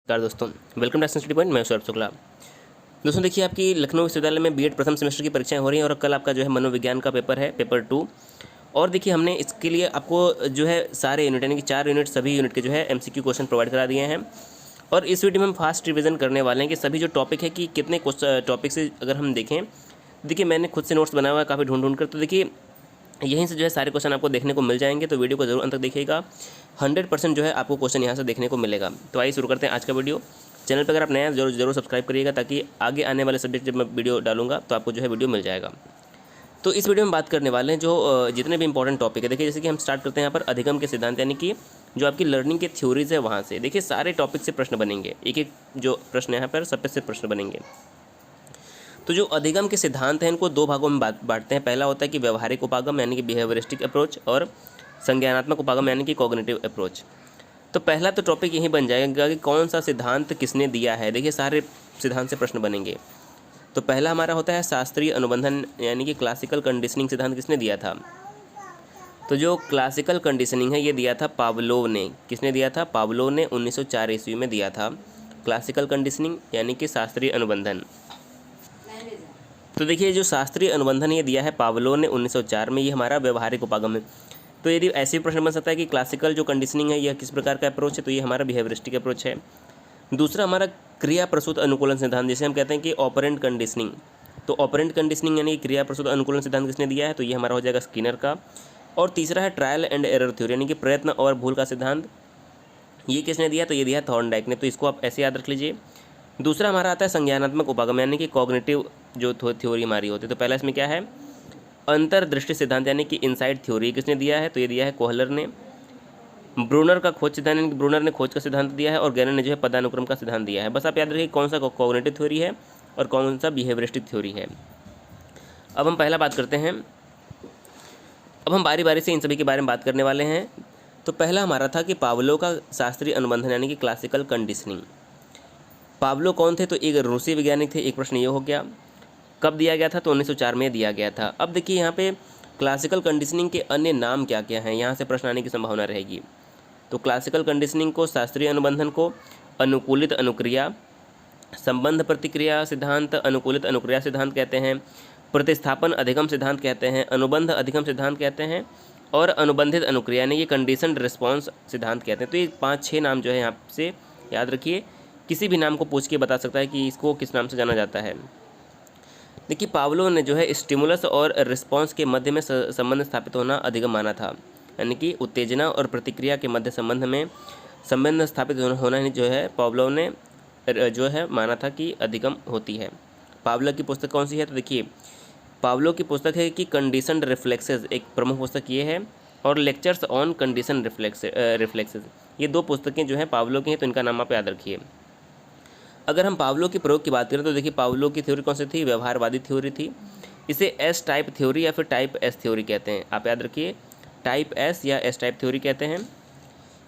नमस्कार दोस्तों, welcome to study point. मैं सौरभ शुक्ला। दोस्तों देखिए, आपकी लखनऊ विश्वविद्यालय में बीएड प्रथम सेमेस्टर की परीक्षाएं हो रही हैं और कल आपका जो है मनोविज्ञान का पेपर है, पेपर 2। और देखिए, हमने इसके लिए आपको जो है सारे यूनिट यानी कि 4 यूनिट, सभी यूनिट के जो है एमसीक्यू क्वेश्चन प्रोवाइड करा दिए हैं। और इस वीडियो में हम फास्ट रिविजन करने वाले हैं कि सभी जो टॉपिक है कि कितने टॉपिक से अगर हम देखें, देखिए मैंने खुद से नोट्स बनाया हुआ है काफ़ी ढूंढ कर। तो देखिए यहीं से जो है सारे क्वेश्चन आपको देखने को मिल जाएंगे, तो वीडियो को जरूर अंत तक देखिएगा। 100% जो है आपको क्वेश्चन यहाँ से देखने को मिलेगा। तो आइए शुरू करते हैं आज का वीडियो। चैनल पर अगर आप नए हैं जरूर सब्सक्राइब करिएगा, ताकि आगे आने वाले सब्जेक्ट जब मैं वीडियो डालूंगा तो आपको जो है वीडियो मिल जाएगा। तो इस वीडियो में बात करने वाले हैं जो जितने भी इंपॉर्टेंट टॉपिक है। देखिए, जैसे कि हम स्टार्ट करते हैं यहाँ पर अधिगम के सिद्धांत, यानी कि जो आपकी लर्निंग के थ्योरीज है वहाँ से। देखिए सारे टॉपिक से प्रश्न बनेंगे, एक एक जो प्रश्न यहाँ पर सब पे से प्रश्न बनेंगे। तो जो अधिगम के सिद्धांत हैं इनको दो भागों में बांटते हैं। पहला होता है कि व्यवहारिक उपागम यानी कि बिहेवियरिस्टिक अप्रोच, और संज्ञानात्मक उपागम यानी कि कॉग्निटिव अप्रोच। तो पहला तो टॉपिक यही बन जाएगा कि कौन सा सिद्धांत किसने दिया है। देखिए सारे सिद्धांत से प्रश्न बनेंगे। तो पहला हमारा होता है शास्त्रीय अनुबंधन यानी कि क्लासिकल कंडीशनिंग सिद्धांत किसने दिया था। तो जो क्लासिकल कंडीशनिंग है ये दिया था पावलोव ने। किसने दिया था? पावलोव ने 1904 ईस्वी में दिया था क्लासिकल कंडीशनिंग यानी कि शास्त्रीय अनुबंधन। तो देखिए जो शास्त्रीय अनुबंधन ये दिया है पावलोव ने 1904 में, ये हमारा व्यवहारिक उपागम है। तो यदि ऐसे प्रश्न बन सकता है कि क्लासिकल जो कंडीशनिंग है यह किस प्रकार का अप्रोच है, तो ये हमारा बिहेवियरिस्टिक अप्रोच है। दूसरा हमारा क्रिया प्रसूत अनुकूलन सिद्धांत, जिसे हम कहते हैं कि ऑपरेंट कंडीशनिंग। तो ऑपरेंट कंडीशनिंग यानी क्रिया प्रसूत अनुकूलन सिद्धांत किसने दिया है, तो ये हमारा हो जाएगा स्किनर का। और तीसरा है ट्रायल एंड एरर थ्योरी यानी कि प्रयत्न और भूल का सिद्धांत, ये किसने दिया, तो ये दिया थॉर्नडाइक ने। तो इसको आप ऐसे याद रख लीजिए। दूसरा हमारा आता है संज्ञानात्मक उपागम यानी कि कॉग्निटिव जो थ्योरी हमारी होती है। तो पहला इसमें क्या है, अंतर्दृष्टि सिद्धांत यानी कि इनसाइड थ्योरी, किसने दिया है, तो ये दिया है कोहलर ने। ब्रूनर का खोज सिद्धांत यानी कि ब्रूनर ने खोज का सिद्धांत दिया है, और गैनर ने जो है पदानुक्रम का सिद्धांत दिया है। बस आप याद रखिए कौन सा कॉग्निटिव थ्योरी है और कौन सा बिहेवियरिस्टिक थ्योरी है। अब हम पहला बात करते हैं। अब हम बारी बारी से इन सभी के बारे में बात करने वाले हैं। तो पहला हमारा था कि पावलोव का शास्त्रीय अनुबंधन यानी कि क्लासिकल कंडीशनिंग। पावलोव कौन थे, तो एक रूसी वैज्ञानिक थे। एक प्रश्न ये हो गया। कब दिया गया था, तो 1904 में दिया गया था। अब देखिए यहाँ पे क्लासिकल कंडीशनिंग के अन्य नाम क्या क्या हैं, यहाँ से प्रश्न आने की संभावना रहेगी। तो क्लासिकल कंडीशनिंग को, शास्त्रीय अनुबंधन को अनुकूलित अनुक्रिया, संबंध प्रतिक्रिया सिद्धांत, अनुकूलित अनुक्रिया सिद्धांत कहते हैं, प्रतिस्थापन अधिगम सिद्धांत कहते हैं, अनुबंध अधिगम सिद्धांत कहते हैं, और अनुबंधित अनुक्रिया यानी कि कंडीशनड रिस्पॉन्स सिद्धांत कहते हैं। तो ये 5-6 नाम जो है यहाँ से याद रखिए। किसी भी नाम को पूछ के बता सकता है कि इसको किस नाम से जाना जाता है। देखिए पावलोव ने जो है स्टिमुलस और रिस्पॉन्स के मध्य में संबंध स्थापित होना अधिगम माना था, यानी कि उत्तेजना और प्रतिक्रिया के मध्य संबंध स्थापित होना ही जो है पावलोव ने जो है माना था कि अधिगम होती है। पावलोव की पुस्तक कौन सी है, तो देखिए पावलोव की पुस्तक है कि कंडीशनड रिफ्लेक्सेस, एक प्रमुख पुस्तक ये है, और लेक्चर्स ऑन कंडीशन रिफ्लेक्सेस, ये 2 पुस्तकें जो है पावलोव की हैं। तो इनका नाम आप याद रखिए। अगर हम पावलोव के प्रयोग की बात करें तो देखिए पावलोव की थ्योरी कौन सी थी, व्यवहारवादी थ्योरी थी। इसे एस टाइप थ्योरी या फिर टाइप एस थ्योरी कहते हैं। आप याद रखिए, टाइप एस या एस टाइप थ्योरी कहते हैं।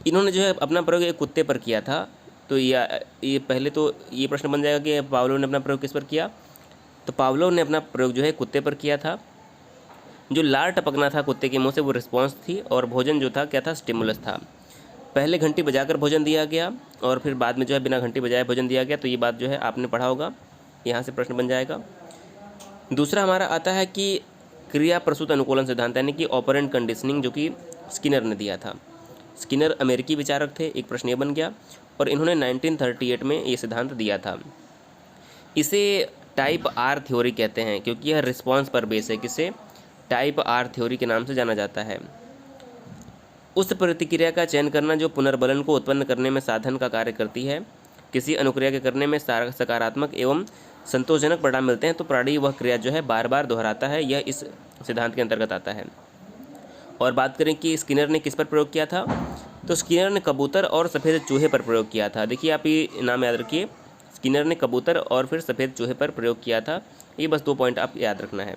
इन्होंने जो है अपना प्रयोग एक कुत्ते पर किया था। तो ये पहले तो ये प्रश्न बन जाएगा कि पावलोव ने अपना प्रयोग किस पर किया। तो पावलोव ने अपना प्रयोग जो है कुत्ते पर किया था। जो लार टपकना था कुत्ते के मुँह से वो रिस्पॉन्स थी, और भोजन जो था क्या था, स्टिमुलस था। पहले घंटी बजाकर भोजन दिया गया और फिर बाद में जो है बिना घंटी बजाए भोजन दिया गया। तो ये बात जो है आपने पढ़ा होगा, यहाँ से प्रश्न बन जाएगा। दूसरा हमारा आता है कि क्रिया प्रसूत अनुकूलन सिद्धांत यानी कि ऑपरेंट कंडीशनिंग, जो कि स्किनर ने दिया था। स्किनर अमेरिकी विचारक थे, एक प्रश्न ये बन गया। और इन्होंने 1938 में ये सिद्धांत दिया था। इसे टाइप आर थ्योरी कहते हैं, क्योंकि यह रिस्पॉन्स पर बेस है। किसे? टाइप आर थ्योरी के नाम से जाना जाता है। उस प्रतिक्रिया का चयन करना जो पुनर्बलन को उत्पन्न करने में साधन का कार्य करती है। किसी अनुक्रिया के करने में सकारात्मक एवं संतोषजनक परिणाम मिलते हैं तो प्राणी वह क्रिया जो है बार बार दोहराता है, यह इस सिद्धांत के अंतर्गत आता है। और बात करें कि स्किनर ने किस पर प्रयोग किया था, तो स्किनर ने कबूतर और सफ़ेद चूहे पर प्रयोग किया था। देखिए आप ये नाम याद रखिए, स्किनर ने कबूतर और फिर सफ़ेद चूहे पर प्रयोग किया था। ये बस 2 पॉइंट आप याद रखना है।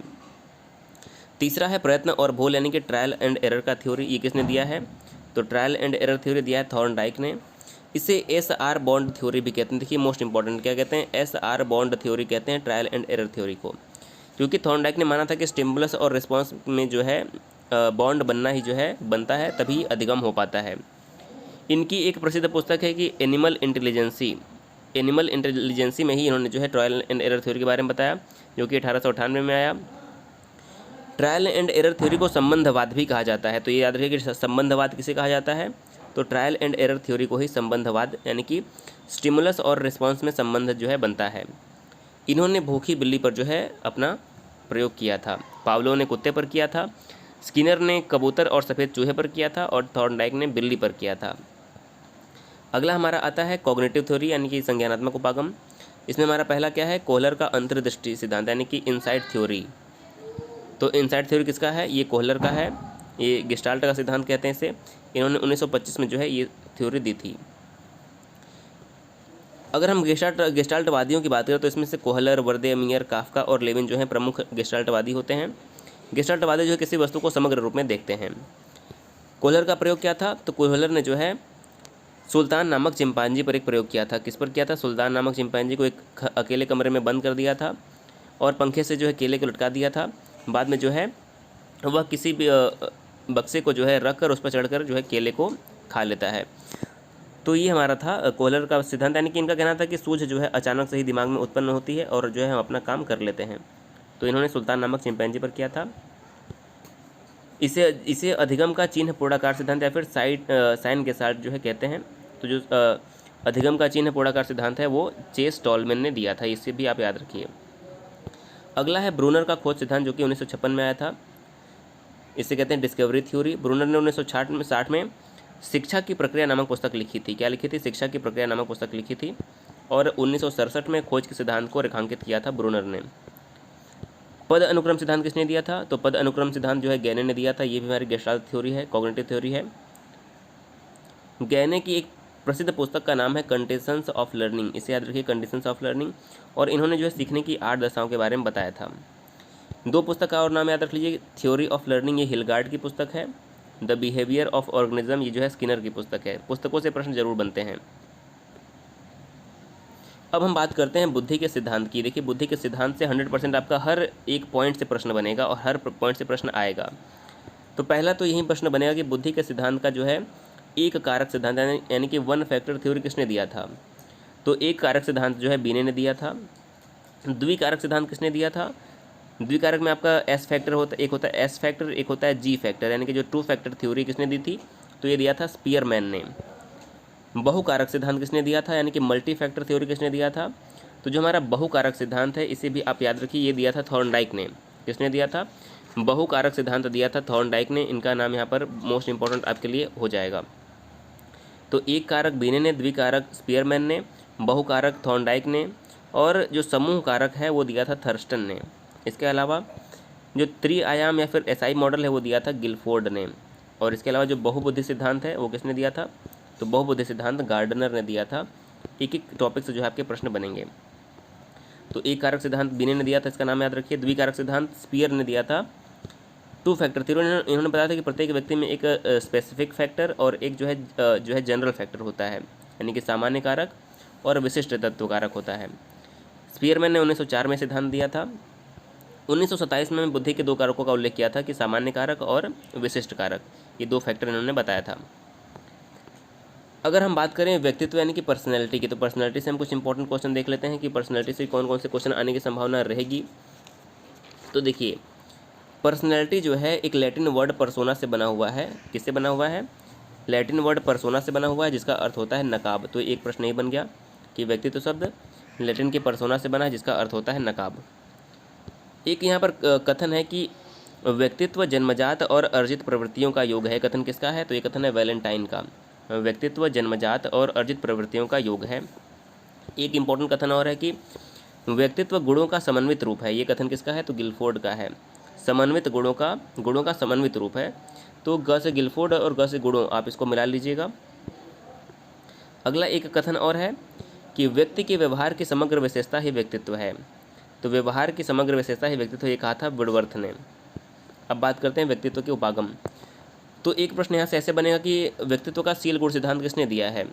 तीसरा है प्रयत्न और भूल यानी कि ट्रायल एंड एरर का थ्योरी, ये किसने दिया है, तो ट्रायल एंड एरर थ्योरी दिया है थॉर्नडाइक ने। इसे एस आर बॉन्ड थ्योरी भी कहते हैं। देखिए मोस्ट इंपॉर्टेंट क्या कहते हैं, एस आर बॉन्ड थ्योरी कहते हैं ट्रायल एंड एरर थ्योरी को, क्योंकि थॉर्नडाइक ने माना था कि स्टिमुलस और रिस्पॉन्स में जो है बॉन्ड बनना ही जो है बनता है, तभी अधिगम हो पाता है। इनकी एक प्रसिद्ध पुस्तक है कि एनिमल इंटेलिजेंसी में ही इन्होंने जो है ट्रायल एंड एरर थ्योरी के बारे में बताया, जो कि 1898 में आया। ट्रायल एंड एरर थ्योरी को संबंधवाद भी कहा जाता है, तो ये याद रखिए कि संबंधवाद किसे कहा जाता है, तो ट्रायल एंड एरर थ्योरी को ही संबंधवाद, यानी कि स्टिमुलस और रिस्पॉन्स में संबंध जो है बनता है। इन्होंने भूखी बिल्ली पर जो है अपना प्रयोग किया था। पावलोव ने कुत्ते पर किया था, स्किनर ने कबूतर और सफ़ेद चूहे पर किया था, और थॉर्नडाइक ने बिल्ली पर किया था। अगला हमारा आता है कॉग्निटिव थ्योरी, यानी कि संज्ञानात्मक उपागम। इसमें हमारा पहला क्या है, कोहलर का अंतर्दृष्टि सिद्धांत, यानी कि इनसाइट थ्योरी। तो इनसाइट थ्योरी किसका है, ये कोहलर का है, ये गेस्टाल्ट का सिद्धांत कहते हैं इसे। इन्होंने 1925 में जो है ये थ्योरी दी थी। अगर हम गेस्टाल्टवादियों की बात करें तो इसमें से कोहलर, वर्देमियर, काफ्का और लेविन जो हैं प्रमुख गेस्टाल्टवादी होते हैं। गेस्टाल्टवादी जो है किसी वस्तु को समग्र रूप में देखते हैं। कोहलर का प्रयोग क्या था, तो कोहलर ने जो है सुल्तान नामक चिंपांजी पर एक प्रयोग किया था। किस पर किया था, सुल्तान नामक चिंपांजी को एक अकेले कमरे में बंद कर दिया था और पंखे से जो है केले को लटका दिया था। बाद में जो है वह किसी भी बक्से को जो है रख कर उस पर चढ़कर जो है केले को खा लेता है। तो ये हमारा था कोहलर का सिद्धांत, यानी कि इनका कहना था कि सूझ जो है अचानक से ही दिमाग में उत्पन्न होती है और जो है हम अपना काम कर लेते हैं। तो इन्होंने सुल्तान नामक चिंपैंजी पर किया था। इसे अधिगम का चिन्ह पूर्णाकार सिद्धांत या फिर साइन गेस्टाल्ट जो है कहते हैं। तो जो अधिगम का चिन्ह पूर्णाकार सिद्धांत है वो चेस टॉलमैन ने दिया था, इससे भी आप याद रखिए। अगला है ब्रूनर का खोज सिद्धांत, जो कि 1956 में आया था। इसे कहते हैं डिस्कवरी थ्योरी। ब्रूनर ने 1960 में शिक्षा की प्रक्रिया नामक पुस्तक लिखी थी। क्या लिखी थी, शिक्षा की प्रक्रिया नामक पुस्तक लिखी थी। और 1967 में खोज के सिद्धांत को रेखांकित किया था ब्रूनर ने। पद अनुक्रम सिद्धांत किसने दिया था, तो पद अनुक्रम सिद्धांत जो है गैने ने दिया था। ये भी हमारी गेस्टाल्ट थ्योरी है, कॉग्निटिव थ्योरी है। गैने की एक प्रसिद्ध पुस्तक का नाम है कंडीशंस ऑफ लर्निंग, इसे याद रखिए, कंडीशंस ऑफ लर्निंग। और इन्होंने जो है सीखने की 8 दशाओं के बारे में बताया था। 2 पुस्तक का और नाम याद रख लीजिए, थ्योरी ऑफ लर्निंग ये हिलगार्ड की पुस्तक है, द बिहेवियर ऑफ ऑर्गेनिज्म ये जो है स्किनर की पुस्तक है। पुस्तकों से प्रश्न जरूर बनते हैं। अब हम बात करते हैं बुद्धि के सिद्धांत की। देखिए बुद्धि के सिद्धांत से 100% आपका हर एक पॉइंट से प्रश्न बनेगा और हर पॉइंट से प्रश्न आएगा। तो पहला तो यही प्रश्न बनेगा कि बुद्धि के सिद्धांत का जो है एक कारक सिद्धांत यानी कि 1 फैक्टर थ्योरी किसने दिया था, तो एक कारक सिद्धांत जो है बीने ने दिया था। द्विकारक सिद्धांत किसने दिया था, द्विकारक में आपका एस फैक्टर होता है, एक होता है एस फैक्टर, एक होता है जी फैक्टर, यानी कि जो 2 फैक्टर थ्योरी किसने दी थी, तो ये दिया था स्पीयरमैन ने। बहुकारक सिद्धांत किसने दिया था, यानी कि मल्टी फैक्टर थ्योरी किसने दिया था, तो जो हमारा बहुकारक सिद्धांत है इसे भी आप याद रखिए, ये दिया था थॉर्नडाइक ने। किसने दिया था, बहुकारक सिद्धांत दिया था थॉर्नडाइक ने। इनका नाम यहाँ पर मोस्ट इंपॉर्टेंट आपके लिए हो जाएगा। तो एक कारक बीने ने, द्विकारक स्पीयरमैन ने, बहुकारक थॉर्नडाइक ने, और जो समूह कारक है वो दिया था थर्स्टन ने। इसके अलावा जो त्रिआयाम या फिर एसआई मॉडल है वो दिया था गिलफोर्ड ने। और इसके अलावा जो बहुबुद्धि सिद्धांत है वो किसने दिया था, तो बहुबुद्धि सिद्धांत गार्डनर ने दिया था। एक एक टॉपिक से जो है आपके प्रश्न बनेंगे। तो एक कारक सिद्धांत बीने ने दिया था, इसका नाम याद रखिए। द्विकारक सिद्धांत स्पीयर ने दिया था। 2 फैक्टर थ्योरी इन्होंने बताया था कि प्रत्येक व्यक्ति में एक स्पेसिफिक फैक्टर और एक जो है जनरल फैक्टर होता है, यानी कि सामान्य कारक और विशिष्ट तत्व कारक होता है। स्पीयरमैन ने 1904 में सिद्धांत दिया था। 1927 में बुद्धि के 2 कारकों का उल्लेख किया था कि सामान्य कारक और विशिष्ट कारक, ये 2 फैक्टर इन्होंने बताया था। अगर हम बात करें व्यक्तित्व यानी कि पर्सनैलिटी की, तो पर्सनैलिटी से हम कुछ इंपॉर्टेंट क्वेश्चन देख लेते हैं कि पर्सनैलिटी से कौन कौन से क्वेश्चन आने की संभावना रहेगी। तो देखिए पर्सनैलिटी जो है एक लैटिन वर्ड पर्सोना से बना हुआ है। किससे बना हुआ है, लैटिन वर्ड पर्सोना से बना हुआ है, जिसका अर्थ होता है नकाब। तो एक प्रश्न ये बन गया कि व्यक्तित्व शब्द लैटिन के पर्सोना से बना है, जिसका अर्थ होता है नकाब। एक यहाँ पर कथन है कि व्यक्तित्व जन्मजात और अर्जित प्रवृत्तियों का योग है। कथन किसका है, तो ये कथन है वैलेंटाइन का। व्यक्तित्व जन्मजात और अर्जित प्रवृत्तियों का योग है। एक इम्पॉर्टेंट कथन और है कि व्यक्तित्व गुणों का समन्वित रूप है। ये कथन किसका है, तो गिलफोर्ड का है। समन्वित गुणों का समन्वित रूप है। तो ग से गिलफोर्ड और ग से गुणों, आप इसको मिला लीजिएगा। अगला एक कथन और है कि व्यक्ति के व्यवहार की समग्र विशेषता ही व्यक्तित्व है। तो व्यवहार की समग्र विशेषता ही व्यक्तित्व, ये कहा था वुडवर्थ ने। अब बात करते हैं व्यक्तित्व के उपागम। तो एक प्रश्न यहाँ से ऐसे बनेगा कि व्यक्तित्व का सील गुण सिद्धांत किसने दिया है,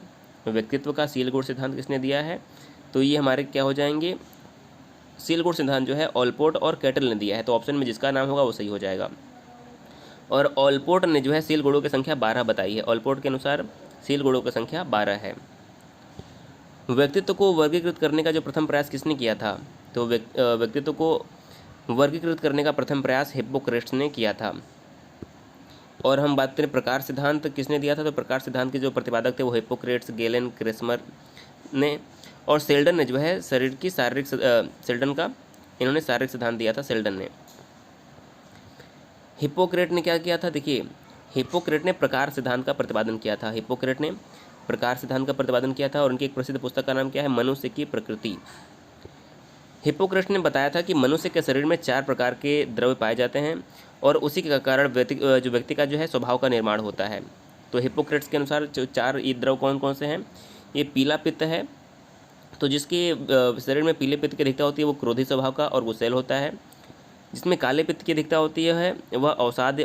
व्यक्तित्व का सील गुण सिद्धांत किसने दिया है, तो ये हमारे क्या हो जाएंगे, सील गुण सिद्धांत जो है ऑलपोर्ट और कैटल ने दिया है। तो ऑप्शन में जिसका नाम होगा वो सही हो जाएगा। और ऑलपोर्ट ने जो है सील गुणों की संख्या 12 बताई है। ऑलपोर्ट के अनुसार सील गुणों की संख्या 12 है। व्यक्तित्व को वर्गीकृत करने का जो प्रथम प्रयास किसने किया था? तो व्यक्तित्व को वर्गीकृत करने का प्रथम प्रयास हिप्पोक्रेट्स ने किया था। और हम बात करें प्रकार सिद्धांत किसने दिया था, तो प्रकार सिद्धांत के जो प्रतिपादक थे वो हिप्पोक्रेट्स, गेलेन, क्रेस्मर ने, और सेल्डन ने जो है शरीर की शारीरिक सेल्डन का इन्होंने शारीरिक सिद्धांत दिया था सेल्डन ने। हिप्पोक्रेट ने क्या किया था? देखिए, हिप्पोक्रेट ने प्रकार सिद्धांत का प्रतिपादन किया था। हिप्पोक्रेट ने प्रकार सिद्धांत का प्रतिपादन किया था और उनकी एक प्रसिद्ध पुस्तक का नाम क्या है? मनुष्य की प्रकृति। हिप्पोक्रेट्स ने बताया था कि मनुष्य के शरीर में 4 प्रकार के द्रव्य पाए जाते हैं और उसी के कारण व्यक्ति का जो है स्वभाव का निर्माण होता है। तो हिप्पोक्रेट्स के अनुसार जो 4 ये द्रव्य कौन कौन से हैं? ये पीला पित्त है, तो जिसके शरीर में पीले पित्त की अधिकता होती है वो क्रोधी स्वभाव का और गुस्सैल होता है। जिसमें काले पित्त की अधिकता होती है वह अवसाद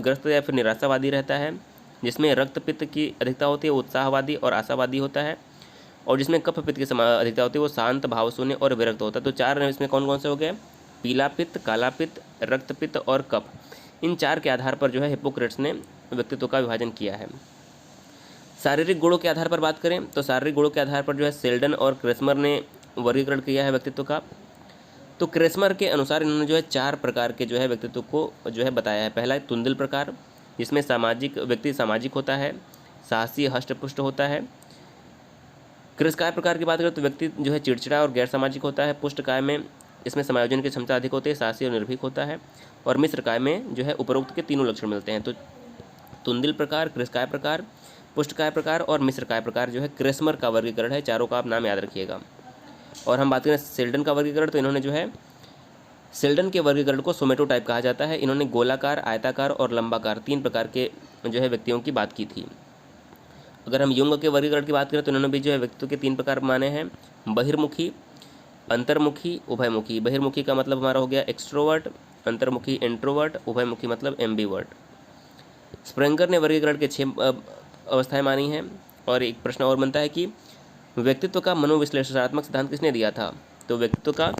ग्रस्त या फिर निराशावादी रहता है। जिसमें रक्त पित्त की अधिकता होती है वो उत्साहवादी और आशावादी होता है। और जिसमें कफ पित्त की अधिकता होती है वो शांत, भावशून्य और विरक्त होता है। तो 4 इसमें कौन कौन से हो गए? पीला पित्त, काला पित्त, रक्त पित्त और कफ। इन 4 के आधार पर जो है हिप्पोक्रेट्स ने व्यक्तित्व का विभाजन किया है। शारीरिक गुणों के आधार पर बात करें तो शारीरिक गुणों के आधार पर जो है सेल्डन और क्रेस्मर ने वर्गीकरण किया है व्यक्तित्व का। तो क्रेस्मर के अनुसार इन्होंने जो है 4 प्रकार के जो है व्यक्तित्व को जो है बताया है। पहला है तुंदिल प्रकार, जिसमें व्यक्ति सामाजिक होता है, साहसी, हष्टपुष्ट होता है। कृषकाय प्रकार की बात करें तो व्यक्ति जो है चिड़चिड़ा और गैर सामाजिक होता है। पुष्टकाय में इसमें समायोजन की क्षमता अधिक होती है, साहसी और निर्भीक होता है। और मिश्रकाय में जो है उपरोक्त के तीनों लक्षण मिलते हैं। तो तुंदिल प्रकार, कृषकाय प्रकार, पुष्टकाय प्रकार और मिश्रकाय प्रकार जो है क्रेस्मर का वर्गीकरण है। चारों का आप नाम याद रखिएगा। और हम बात करें सेल्डन का वर्गीकरण, तो इन्होंने जो है सेल्डन के वर्गीकरण को सोमेटोटाइप कहा जाता है। इन्होंने गोलाकार, आयताकार और लंबाकार 3 प्रकार के जो है व्यक्तियों की बात की थी। अगर हम युंग के वर्गीकरण की बात करें तो इन्होंने भी जो है व्यक्तित्व के 3 प्रकार माने हैं: बहिर्मुखी, अंतर्मुखी, उभयमुखी। बहिर्मुखी का मतलब हमारा हो गया एक्सट्रोवर्ट, अंतर्मुखी इंट्रोवर्ट, उभयमुखी मतलब एम्बीवर्ट। स्प्रेंगर ने वर्गीकरण के 6 अवस्थाएं मानी हैं। और एक प्रश्न और बनता है कि व्यक्तित्व का मनोविश्लेषणात्मक सिद्धांत किसने दिया था? तो व्यक्तित्व का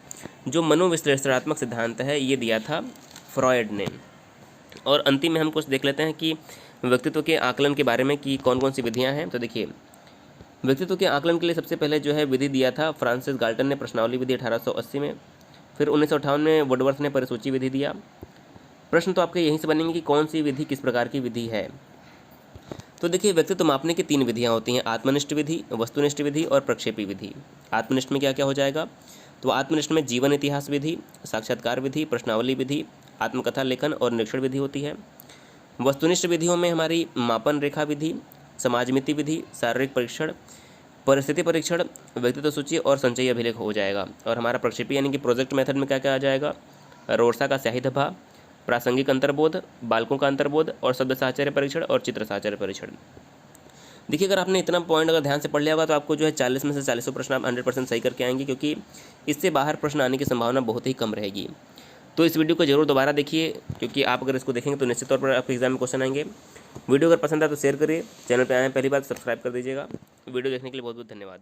जो मनोविश्लेषणात्मक सिद्धांत है ये दिया था फ्रॉयड ने। और अंतिम में हम कुछ देख लेते हैं कि व्यक्तित्व के आकलन के बारे में कि कौन कौन सी विधियां हैं। तो देखिए, व्यक्तित्व के आकलन के लिए सबसे पहले जो है विधि दिया था फ्रांसिस गाल्टन ने, प्रश्नावली विधि 1880 में। फिर 1958 में वुडवर्थ ने परिसूची विधि दिया। प्रश्न तो आपके यहीं से बनेंगे कि कौन सी विधि किस प्रकार की विधि है। तो देखिए, व्यक्तित्व मापने की 3 विधियां होती हैं: आत्मनिष्ठ विधि, वस्तुनिष्ठ विधि और प्रक्षेपी विधि। आत्मनिष्ठ में क्या क्या हो जाएगा? तो आत्मनिष्ठ में जीवन इतिहास विधि, साक्षात्कार विधि, प्रश्नावली विधि, आत्मकथा लेखन और निरीक्षण विधि होती है। वस्तुनिष्ठ विधियों में हमारी मापन रेखा विधि, समाजमिति विधि, शारीरिक परीक्षण, परिस्थिति परीक्षण, व्यक्तित्व सूची और संचयी अभिलेख हो जाएगा। और हमारा प्रक्षेपी यानी कि प्रोजेक्ट मेथड में क्या क्या आ जाएगा? रोरसा का स्याही धब्बा, प्रासंगिक अंतर्बोध, बालकों का अंतर्बोध और शब्द साहचर्य परीक्षण और चित्र साहचर्य परीक्षण। देखिए, अगर आपने इतना पॉइंट अगर ध्यान से पढ़ लिया होगा तो आपको जो है 40 में से 40 प्रश्न आप 100% सही करके आएंगे, क्योंकि इससे बाहर प्रश्न आने की संभावना बहुत ही कम रहेगी। तो इस वीडियो को जरूर दोबारा देखिए, क्योंकि आप अगर इसको देखेंगे तो निश्चित तौर पर आपके एग्जाम में क्वेश्चन आएंगे। वीडियो अगर पसंद आए तो शेयर करिए, चैनल पर आए पहली बार सब्सक्राइब कर दीजिएगा। वीडियो देखने के लिए बहुत बहुत धन्यवाद।